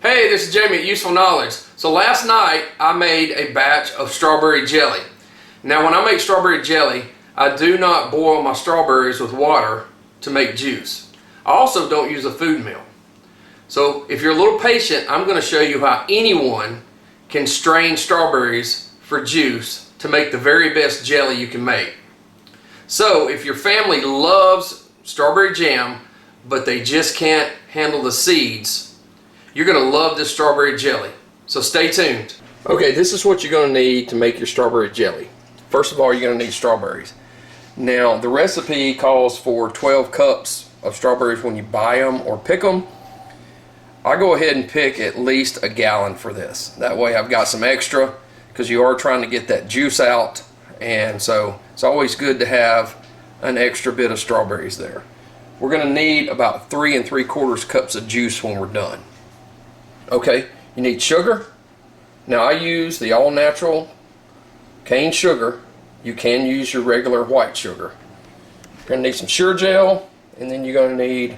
Hey, this is Jamie at Useful Knowledge. So last night I made a batch of strawberry jelly. Now when I make strawberry jelly, I do not boil my strawberries with water to make juice. I also don't use a food mill. So if you're a little patient, I'm going to show you how anyone can strain strawberries for juice to make the very best jelly you can make. So if your family loves strawberry jam, but they just can't handle the seeds, you're going to love this strawberry jelly. So stay tuned. Okay, this is what you're going to need to make your strawberry jelly. First of all, you're going to need strawberries. Now, the recipe calls for 12 cups of strawberries when you buy them or pick them. I go ahead and pick at least a gallon for this. That way I've got some extra because you are trying to get that juice out, and so it's always good to have an extra bit of strawberries there. We're going to need about 3 3/4 cups of juice when we're done. Okay, you need sugar. Now I use the all-natural cane sugar. You can use your regular white sugar. You're going to need some Sure Jell, and then you're going to need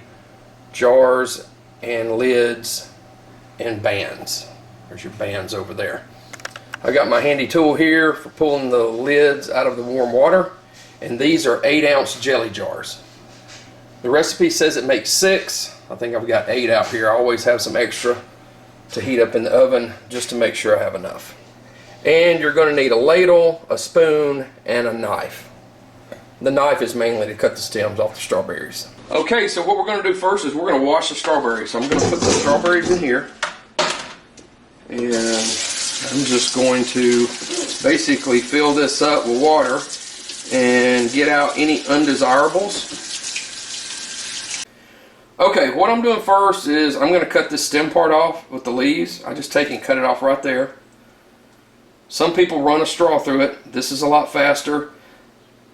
jars and lids and bands. There's your bands over there. I got my handy tool here for pulling the lids out of the warm water, and these are 8-ounce jelly jars. The recipe says it makes 6. I think I've got 8 out here. I always have some extra to heat up in the oven just to make sure I have enough. And you're going to need a ladle, a spoon, and a knife. The knife is mainly to cut the stems off the strawberries. Okay, so what we're going to do first is we're going to wash the strawberries. So I'm going to put the strawberries in here, and I'm just going to basically fill this up with water and get out any undesirables. Okay, what I'm doing first is I'm going to cut this stem part off with the leaves. I just take and cut it off right there. Some people run a straw through it. This is a lot faster.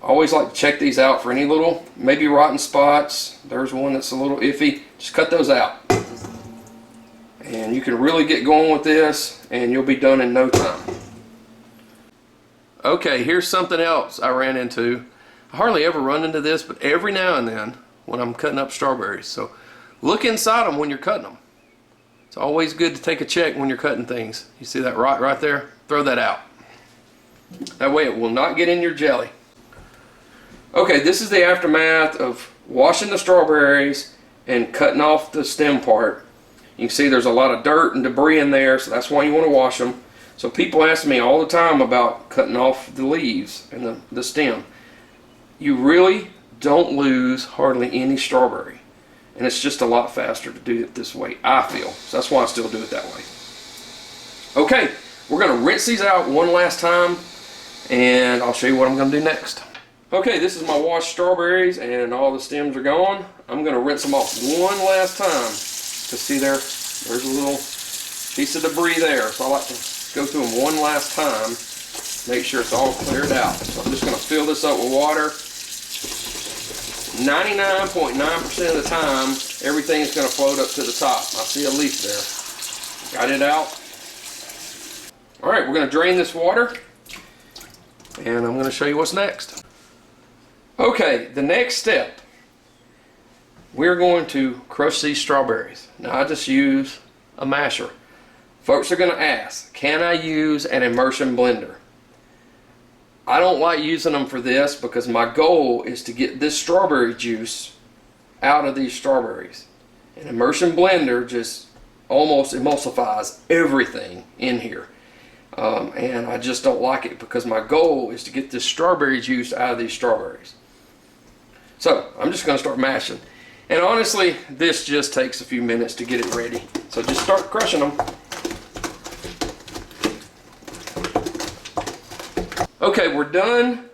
I always like to check these out for any little, maybe rotten spots. There's one that's a little iffy. Just cut those out. And you can really get going with this, and you'll be done in no time. Okay, here's something else I ran into. I hardly ever run into this, but every now and then when I'm cutting up strawberries. So look inside them when you're cutting them. It's always good to take a check when you're cutting things. You see that rot right there? Throw that out. That way it will not get in your jelly. Okay, this is the aftermath of washing the strawberries and cutting off the stem part. You can see there's a lot of dirt and debris in there, so that's why you want to wash them. So people ask me all the time about cutting off the leaves and the stem. You really don't lose hardly any strawberry, and it's just a lot faster to do it this way, I feel. So that's why I still do it that way. Okay, we're going to rinse these out one last time, and I'll show you what I'm going to do next. Okay, this is my washed strawberries, and all the stems are gone. I'm going to rinse them off one last time. To see there's a little piece of debris there, so I like to go through them one last time, make sure it's all cleared out. So I'm just going to fill this up with water. 99.9% of the time, everything is going to float up to the top. I see a leaf there. Got it out. Alright, we're going to drain this water, and I'm going to show you what's next. Okay, the next step, we're going to crush these strawberries. Now I just use a masher. Folks are going to ask, can I use an immersion blender? I don't like using them for this because my goal is to get this strawberry juice out of these strawberries. An immersion blender just almost emulsifies everything in here. And I just don't like it because my goal is to get this strawberry juice out of these strawberries. So I'm just going to start mashing. And honestly, this just takes a few minutes to get it ready. So just start crushing them. Okay, we're done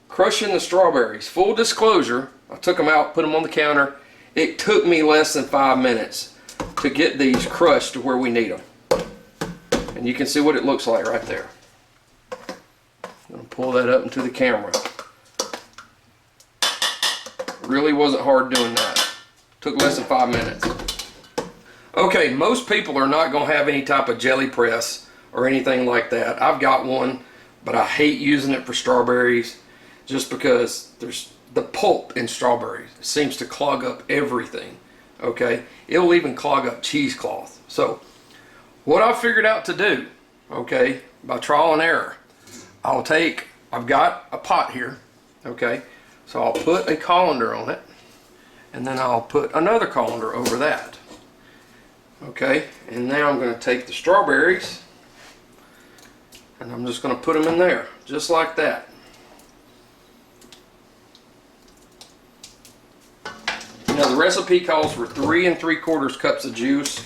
crushing the strawberries. Full disclosure, I took them out, put them on the counter. It took me less than 5 minutes to get these crushed to where we need them. And you can see what it looks like right there. I'm going to pull that up into the camera. Really wasn't hard doing that. Took less than 5 minutes. Okay, most people are not going to have any type of jelly press or anything like that. I've got one, but I hate using it for strawberries just because there's the pulp in strawberries. It seems to clog up everything. Okay, it'll even clog up cheesecloth. So what I've figured out to do, okay, by trial and error, I've got a pot here, okay, so I'll put a colander on it, and then I'll put another colander over that, okay, and now I'm going to take the strawberries, and I'm just going to put them in there, just like that. Now the recipe calls for 3 3/4 cups of juice,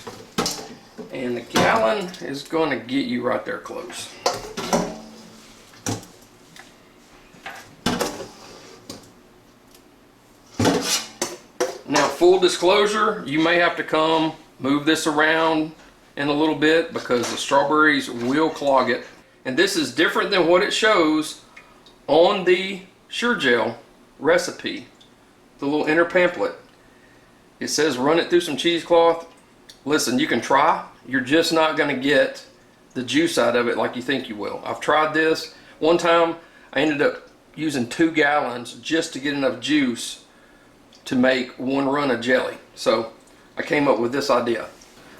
and the gallon is going to get you right there close. Now, full disclosure, you may have to move this around in a little bit because the strawberries will clog it. And this is different than what it shows on the Sure Jell recipe, the little inner pamphlet. It says run it through some cheesecloth. Listen, you can try. You're just not going to get the juice out of it like you think you will. I've tried this. One time I ended up using 2 gallons just to get enough juice to make 1 run of jelly. So I came up with this idea.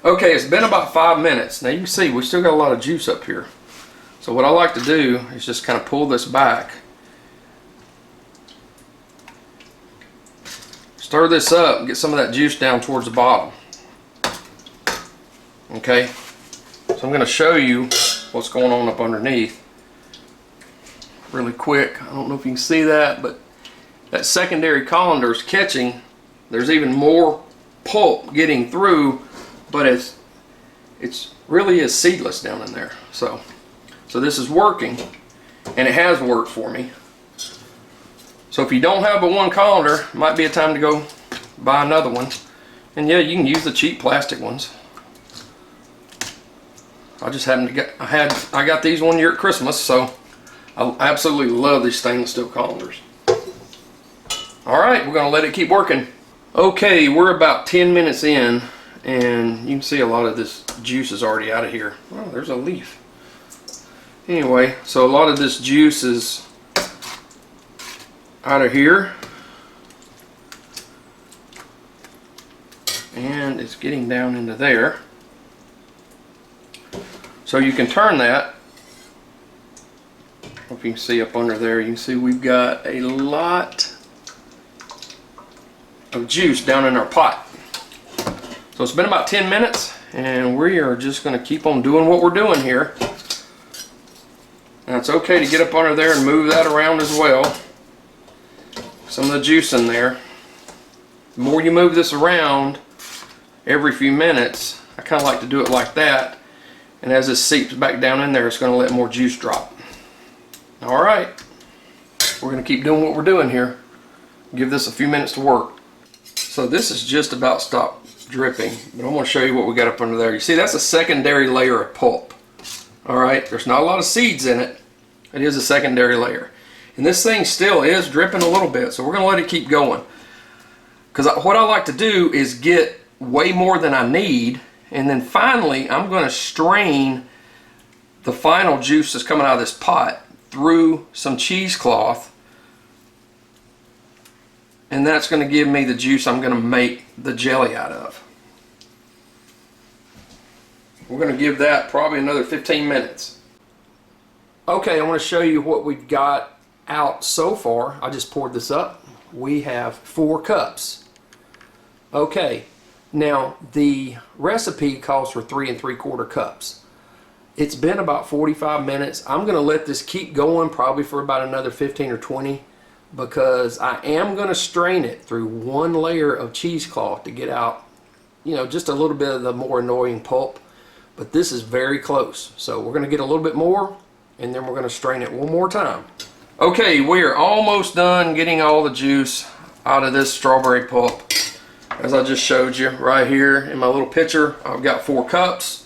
Okay, it's been about 5 minutes. Now you can see we still got a lot of juice up here. So what I like to do is just kind of pull this back. Stir this up and get some of that juice down towards the bottom. Okay, so I'm going to show you what's going on up underneath really quick. I don't know if you can see that, but that secondary colander is catching. There's even more pulp getting through, but it's really is seedless down in there. So this is working, and it has worked for me. So if you don't have a 1 colander, it might be a time to go buy another one. And yeah, you can use the cheap plastic ones. I just happened to get, I got these one year at Christmas, so I absolutely love these stainless steel colanders. Alright, we're going to let it keep working. Okay, we're about 10 minutes in, and you can see a lot of this juice is already out of here. Oh, there's a leaf. Anyway, so a lot of this juice is out of here, and it's getting down into there. So you can turn that. If you can see up under there, you can see we've got a lot of juice down in our pot. So it's been about 10 minutes, and we are just going to keep on doing what we're doing here. Now it's okay to get up under there and move that around as well. Some of the juice in there. The more you move this around every few minutes, I kind of like to do it like that, and as this seeps back down in there, it's going to let more juice drop. Alright, we're going to keep doing what we're doing here. Give this a few minutes to work. So this is just about stopped dripping, but I'm going to show you what we got up under there. You see, that's a secondary layer of pulp. Alright, there's not a lot of seeds in it. It is a secondary layer. And this thing still is dripping a little bit, so we're going to let it keep going. Because what I like to do is get way more than I need, and then finally I'm going to strain the final juice that's coming out of this pot through some cheesecloth, and that's going to give me the juice I'm going to make the jelly out of. We're going to give that probably another 15 minutes. Okay, I want to show you what we've got out so far. I just poured this up. We have 4 cups. Okay, now the recipe calls for 3 3/4 cups. It's been about 45 minutes. I'm going to let this keep going probably for about another 15 or 20, because I am going to strain it through 1 layer of cheesecloth to get out, you know, just a little bit of the more annoying pulp. But this is very close. So we're going to get a little bit more, and then we're going to strain it 1 more time. Okay, we are almost done getting all the juice out of this strawberry pulp. As I just showed you right here in my little pitcher, I've got 4 cups.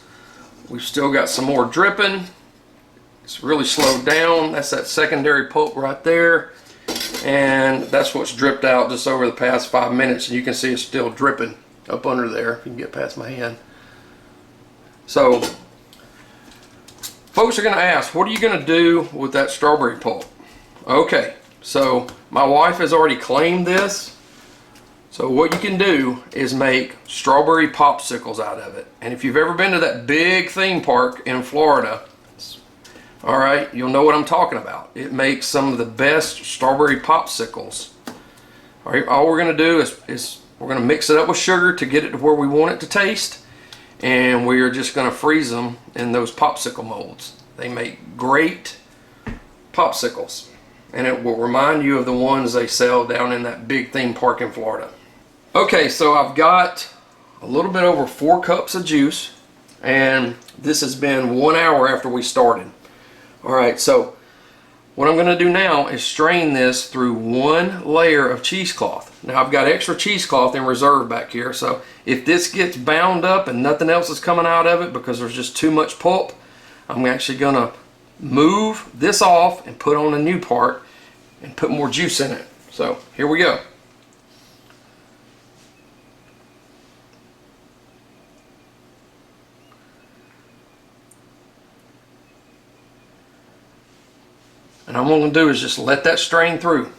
We've still got some more dripping. It's really slowed down. That's that secondary pulp right there. And that's what's dripped out just over the past 5 minutes. And you can see it's still dripping up under there, if you can get past my hand. So, folks are going to ask, what are you going to do with that strawberry pulp? Okay, so my wife has already claimed this. So what you can do is make strawberry popsicles out of it. And if you've ever been to that big theme park in Florida, all right, you'll know what I'm talking about. It makes some of the best strawberry popsicles. All right, all we're going to do is we're going to mix it up with sugar to get it to where we want it to taste. And we're just going to freeze them in those popsicle molds. They make great popsicles. And it will remind you of the ones they sell down in that big theme park in Florida. Okay, so I've got a little bit over 4 cups of juice. And this has been 1 hour after we started. Alright, so what I'm going to do now is strain this through 1 layer of cheesecloth. Now I've got extra cheesecloth in reserve back here, so if this gets bound up and nothing else is coming out of it because there's just too much pulp, I'm actually going to move this off and put on a new part and put more juice in it. So here we go. And all I'm going to do is just let that strain through.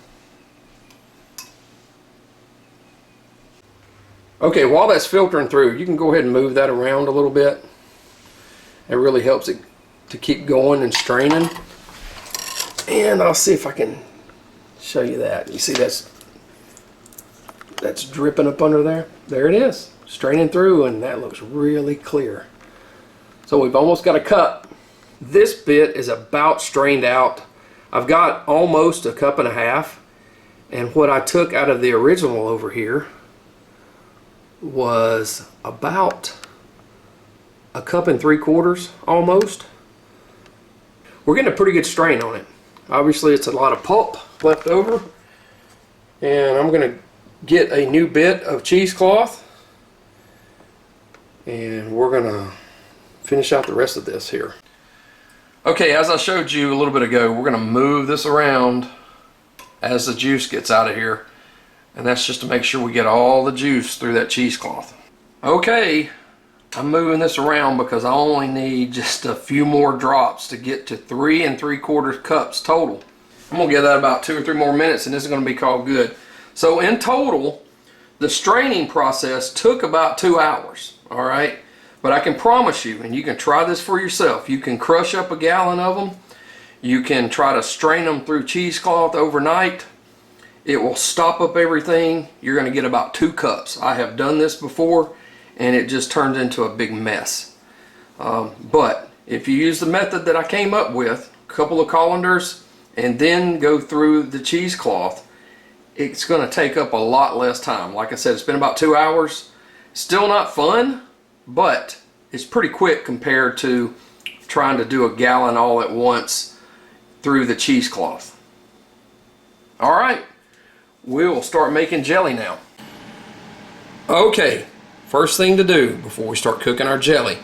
Okay, while that's filtering through, you can go ahead and move that around a little bit. It really helps it to keep going and straining. And I'll see if I can show you that. You see that's dripping up under there? There it is, straining through, and that looks really clear. So we've almost got a cup. This bit is about strained out. I've got almost a cup and a half, and what I took out of the original over here was about a cup and 3/4 almost. We're getting a pretty good strain on it. Obviously it's a lot of pulp left over, and I'm going to get a new bit of cheesecloth and we're going to finish out the rest of this here. Okay, as I showed you a little bit ago, we're going to move this around as the juice gets out of here, and that's just to make sure we get all the juice through that cheesecloth. Okay, I'm moving this around because I only need just a few more drops to get to 3 3/4 cups total. I'm going to give that about 2 or 3 more minutes and this is going to be called good. So in total, the straining process took about 2 hours, all right? But I can promise you, and you can try this for yourself, you can crush up a gallon of them, you can try to strain them through cheesecloth overnight. It will stop up everything. You're going to get about 2 cups. I have done this before and it just turns into a big mess. But if you use the method that I came up with, a couple of colanders, and then go through the cheesecloth, it's going to take up a lot less time. Like I said, it's been about 2 hours. Still not fun, but it's pretty quick compared to trying to do a gallon all at once through the cheesecloth. All right, we'll start making jelly now. Okay, first thing to do before we start cooking our jelly,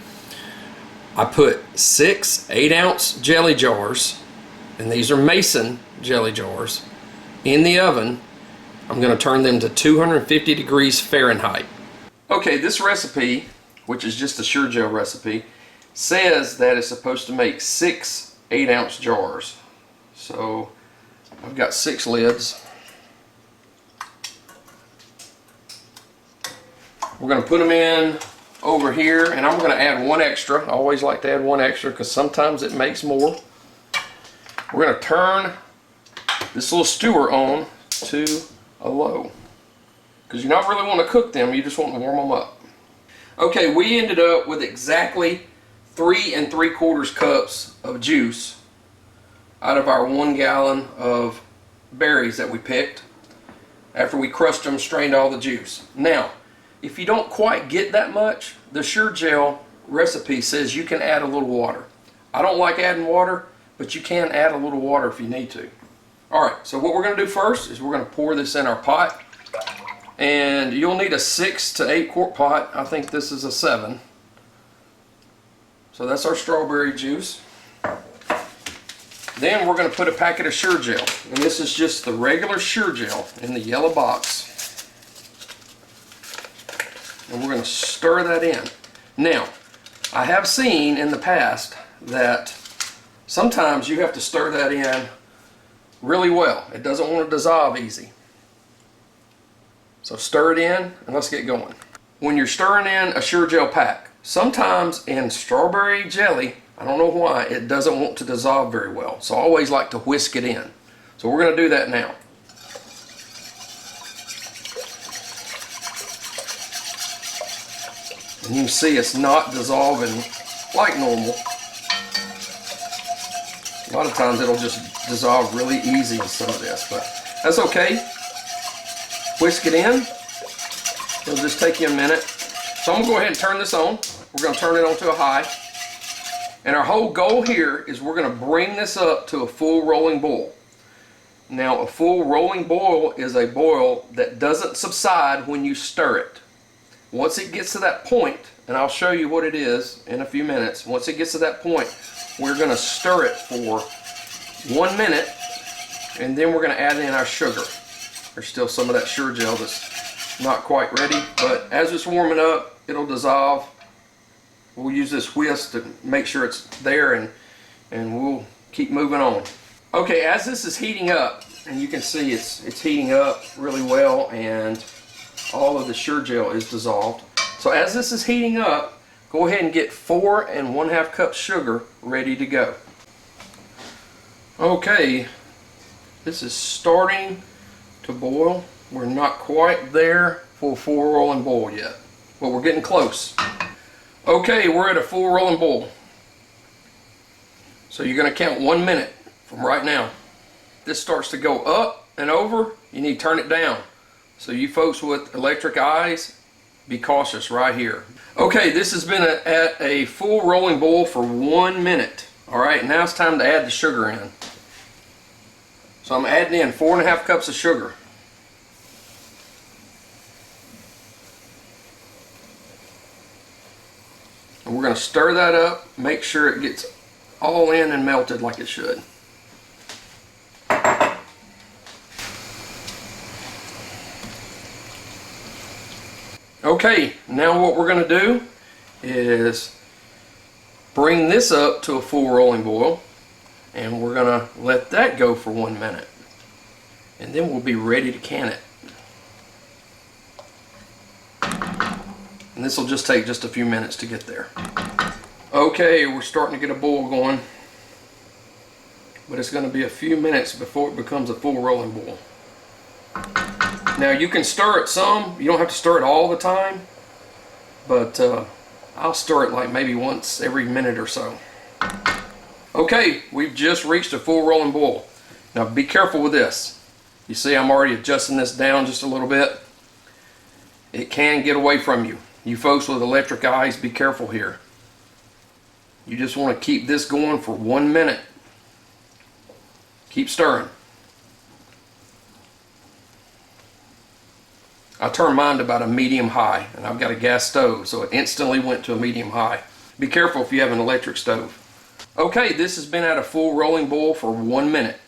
I put 6 8-ounce jelly jars, and these are Mason jelly jars, in the oven. I'm going to turn them to 250 degrees Fahrenheit. Okay, this recipe, which is just a Sure Jell recipe, says that it's supposed to make 6 8-ounce jars. So I've got 6 lids. We're going to put them in over here, and I'm going to add 1 extra. I always like to add 1 extra because sometimes it makes more. We're going to turn this little stewer on to a low because you don't really want to cook them, you just want to warm them up. Okay, we ended up with exactly 3 3/4 cups of juice out of our 1 gallon of berries that we picked after we crushed them, strained all the juice. Now, if you don't quite get that much, the Sure Jell recipe says you can add a little water. I don't like adding water, but you can add a little water if you need to. Alright, so what we're going to do first is we're going to pour this in our pot. And you'll need a 6 to 8 quart pot. I think this is a 7. So that's our strawberry juice. Then we're going to put a packet of Sure Jell. And this is just the regular Sure Jell in the yellow box. And we're going to stir that in. Now, I have seen in the past that sometimes you have to stir that in really well. It doesn't want to dissolve easy. So stir it in and let's get going. When you're stirring in a Sure Jell pack, sometimes in strawberry jelly, I don't know why, it doesn't want to dissolve very well. So I always like to whisk it in. So we're going to do that now. And you can see it's not dissolving like normal. A lot of times it'll just dissolve really easy in some of this, but that's okay. Whisk it in. It'll just take you a minute. So I'm going to go ahead and turn this on. We're going to turn it on to a high. And our whole goal here is we're going to bring this up to a full rolling boil. Now, a full rolling boil is a boil that doesn't subside when you stir it. Once it gets to that point, and I'll show you what it is in a few minutes, once it gets to that point, we're going to stir it for 1 minute, and then we're going to add in our sugar. There's still some of that Sure Jell that's not quite ready, but as it's warming up, it'll dissolve. We'll use this whisk to make sure it's there, and we'll keep moving on. Okay, as this is heating up, and you can see it's heating up really well, and all of the Sure Jell is dissolved. So as this is heating up, go ahead and get 4 1/2 cups sugar ready to go. Okay, this is starting to boil. We're not quite there for a full rolling boil yet, but we're getting close. Okay, we're at a full rolling boil. So you're going to count 1 minute from right now. This starts to go up and over, you need to turn it down. So you folks with electric eyes, be cautious right here. Okay, this has been at a full rolling boil for 1 minute. Alright, now it's time to add the sugar in. So I'm adding in 4 1/2 cups of sugar. And we're going to stir that up, make sure it gets all in and melted like it should. Okay, now what we're going to do is bring this up to a full rolling boil, and we're going to let that go for 1 minute, and then we'll be ready to can it. And this will just take just a few minutes to get there. Okay, we're starting to get a boil going, but it's going to be a few minutes before it becomes a full rolling boil. Now you can stir it some, you don't have to stir it all the time, but I'll stir it like maybe once every minute or so. Okay, we've just reached a full rolling boil. Now be careful with this. You see I'm already adjusting this down just a little bit. It can get away from you. You folks with electric eyes, be careful here. You just want to keep this going for 1 minute. Keep stirring. I turned mine to about a medium high, and I've got a gas stove, so it instantly went to a medium high. Be careful if you have an electric stove. Okay, this has been at a full rolling boil for 1 minute,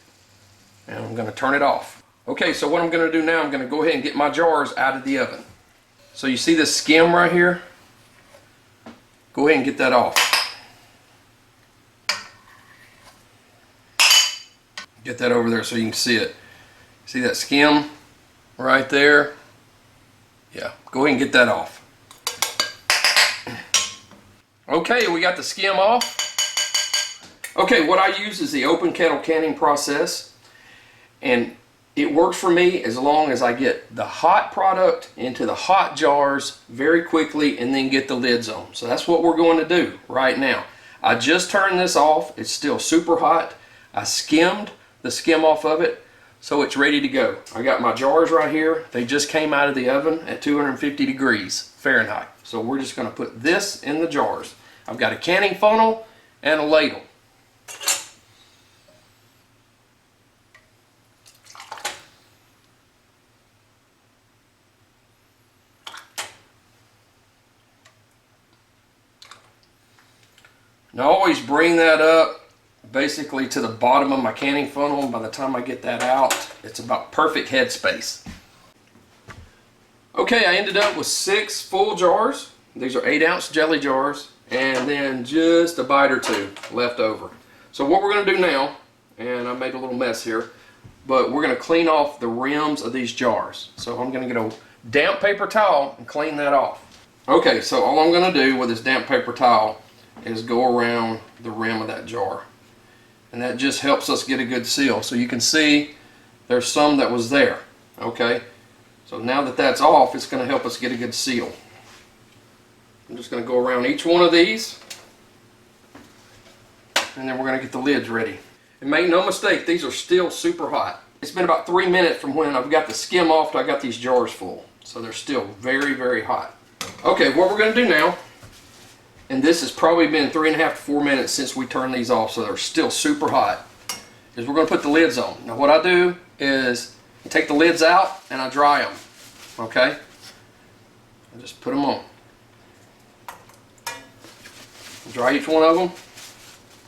and I'm going to turn it off. Okay, so what I'm going to do now, I'm going to go ahead and get my jars out of the oven. So you see this skim right here? Go ahead and get that off. Get that over there so you can see it. See that skim right there? Yeah, go ahead and get that off. Okay, we got the skim off. Okay, what I use is the open kettle canning process, and it works for me as long as I get the hot product into the hot jars very quickly and then get the lids on. So that's what we're going to do right now. I just turned this off. It's still super hot. I skimmed the skim off of it, so it's ready to go. I got my jars right here. They just came out of the oven at 250 degrees Fahrenheit. So we're just going to put this in the jars. I've got a canning funnel and a ladle. Now I always bring that up basically to the bottom of my canning funnel, and by the time I get that out, it's about perfect headspace. Okay, I ended up with 6 full jars. These are 8-ounce jelly jars, and then just a bite or 2 left over. So what we're going to do now, and I made a little mess here, but we're going to clean off the rims of these jars. So I'm going to get a damp paper towel and clean that off. Okay, so all I'm going to do with this damp paper towel is go around the rim of that jar. And that just helps us get a good seal. So you can see there's some that was there. Okay, so now that that's off, it's going to help us get a good seal. I'm just going to go around each one of these, and then we're going to get the lids ready. And make no mistake, these are still super hot. It's been about 3 minutes from when I've got the skim off to I got these jars full. So they're still very, very hot. Okay, what we're going to do now, and this has probably been 3.5 to 4 minutes since we turned these off, so they're still super hot, is we're going to put the lids on. Now what I do is I take the lids out and I dry them. Okay? I just put them on. Dry each one of them,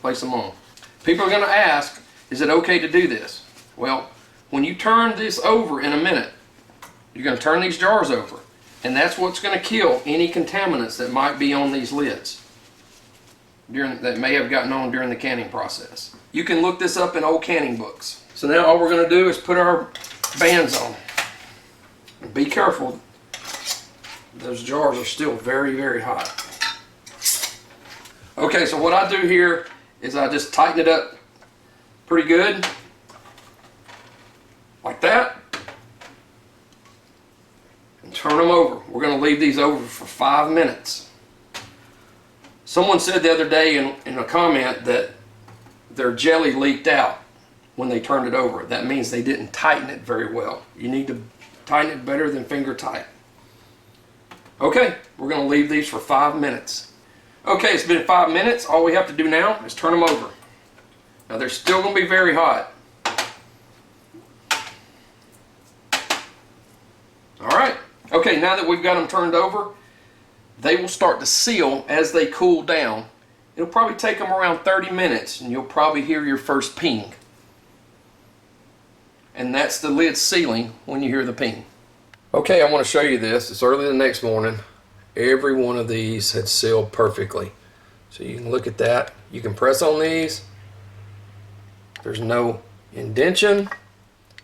place them on. People are going to ask, is it okay to do this? Well, when you turn this over in a minute, you're going to turn these jars over, and that's what's going to kill any contaminants that might be on these lids that may have gotten on during the canning process. You can look this up in old canning books. So now all we're going to do is put our bands on. Be careful, those jars are still very, very hot. Okay, so what I do here is I just tighten it up pretty good, like that, and turn them over. We're going to leave these over for 5 minutes. Someone said the other day in a comment that their jelly leaked out when they turned it over. That means they didn't tighten it very well. You need to tighten it better than finger tight. Okay, we're going to leave these for 5 minutes. Okay, it's been 5 minutes. All we have to do now is turn them over. Now they're still going to be very hot. Alright, okay, now that we've got them turned over, they will start to seal as they cool down. It'll probably take them around 30 minutes and you'll probably hear your first ping. And that's the lid sealing when you hear the ping. Okay, I want to show you this. It's early the next morning. Every one of these had sealed perfectly. So you can look at that. You can press on these. There's no indentation.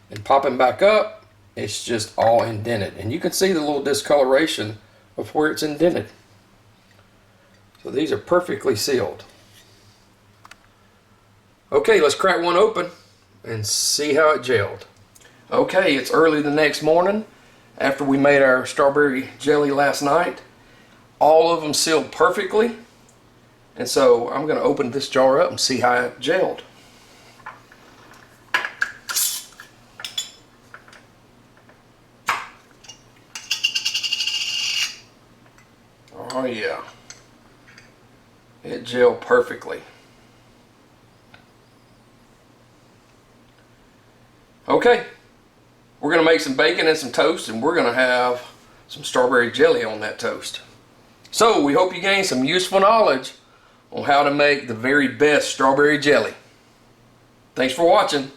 And popping back up, it's just all indented. And you can see the little discoloration of where it's indented. So these are perfectly sealed. Okay, let's crack one open and see how it gelled. Okay, it's early the next morning after we made our strawberry jelly last night. All of them sealed perfectly, and so I'm going to open this jar up and see how it gelled. Oh yeah, it gelled perfectly. Okay, we're going to make some bacon and some toast, and we're going to have some strawberry jelly on that toast. So we hope you gained some useful knowledge on how to make the very best strawberry jelly. Thanks for watching.